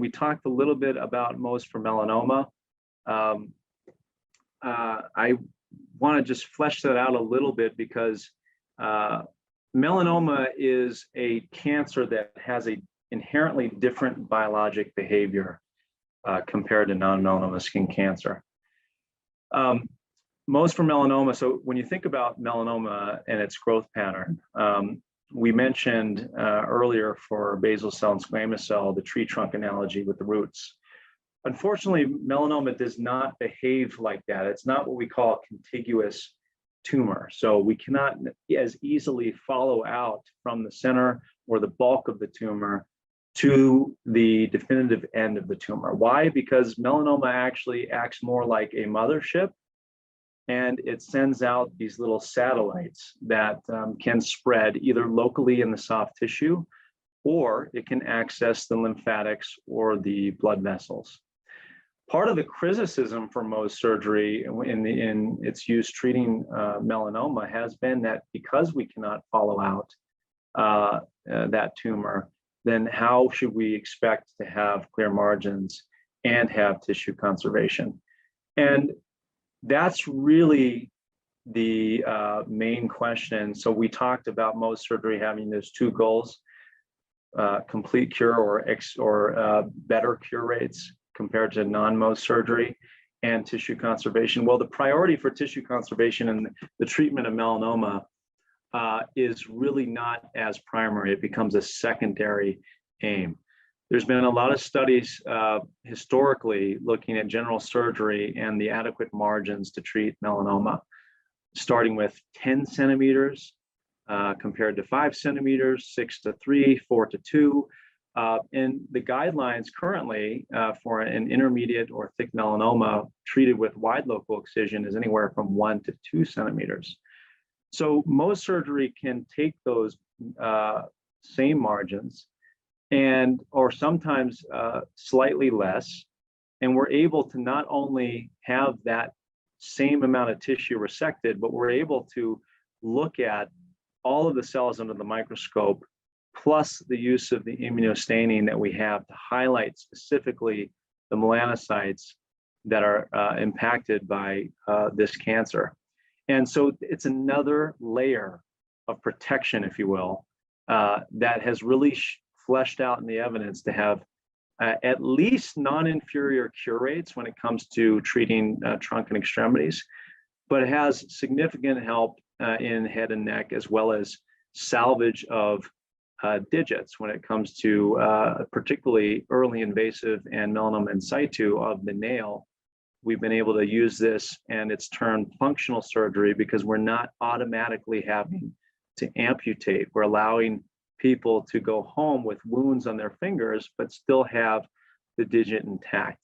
We talked a little bit about Mohs for melanoma. I want to just flesh that out a little bit because melanoma is a cancer that has a inherently different biologic behavior compared to non-melanoma skin cancer. Mohs for melanoma, so when you think about melanoma and its growth pattern, we mentioned earlier for basal cell and squamous cell, the tree trunk analogy with the roots. Unfortunately, melanoma does not behave like that. It's not what we call a contiguous tumor. So we cannot as easily follow out from the center or the bulk of the tumor to the definitive end of the tumor. Why? Because melanoma actually acts more like a mothership, and it sends out these little satellites that can spread either locally in the soft tissue, or it can access the lymphatics or the blood vessels. Part of the criticism for Mohs surgery in its use treating melanoma has been that because we cannot follow out that tumor, then how should we expect to have clear margins and have tissue conservation? And that's really the main question. So we talked about Mohs surgery having those two goals: complete cure or better cure rates compared to non-Mohs surgery, and tissue conservation. Well, the priority for tissue conservation and the treatment of melanoma is really not as primary. It becomes a secondary aim. There's been a lot of studies historically looking at general surgery and the adequate margins to treat melanoma, starting with 10 centimeters compared to 5 centimeters, 6 to 3, 4 to 2. And the guidelines currently for an intermediate or thick melanoma treated with wide local excision is anywhere from 1 to 2 centimeters. So Mohs surgery can take those same margins or sometimes slightly less, and we're able to not only have that same amount of tissue resected, but we're able to look at all of the cells under the microscope, plus the use of the immunostaining that we have to highlight specifically the melanocytes that are impacted by this cancer. And so it's another layer of protection, if you will, that has really fleshed out in the evidence to have at least non-inferior cure rates when it comes to treating trunk and extremities, but it has significant help in head and neck, as well as salvage of digits when it comes to particularly early invasive and melanoma in situ of the nail. We've been able to use this, and it's termed functional surgery because we're not automatically having to amputate. We're allowing people to go home with wounds on their fingers, but still have the digit intact.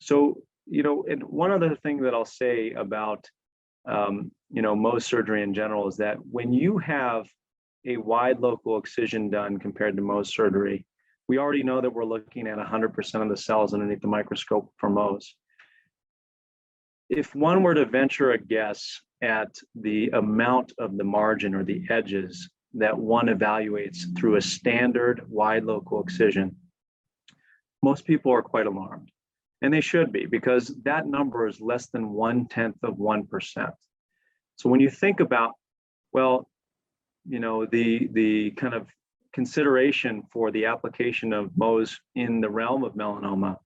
So, and one other thing that I'll say about, Mohs surgery in general is that when you have a wide local excision done compared to Mohs surgery, we already know that we're looking at 100% of the cells underneath the microscope for Mohs. If one were to venture a guess at the amount of the margin or the edges that one evaluates through a standard wide local excision, most people are quite alarmed. And they should be, because that number is less than 0.1%. So when you think about, well, the kind of consideration for the application of Mohs in the realm of melanoma,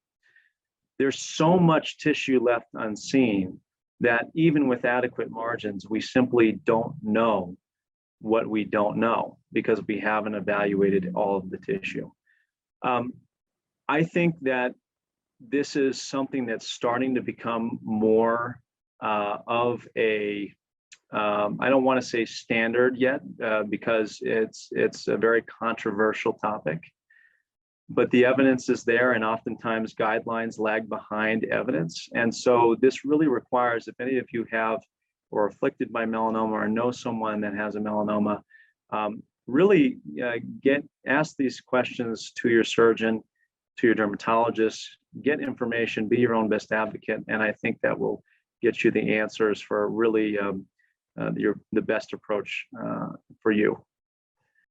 there's so much tissue left unseen that even with adequate margins, we simply don't know what we don't know because we haven't evaluated all of the tissue. I think that this is something that's starting to become more of a, I don't want to say standard yet because it's a very controversial topic, but the evidence is there, and oftentimes guidelines lag behind evidence. And so this really requires, if any of you have or afflicted by melanoma or know someone that has a melanoma, really ask these questions to your surgeon, to your dermatologist, get information, be your own best advocate. And I think that will get you the answers for really the best approach for you.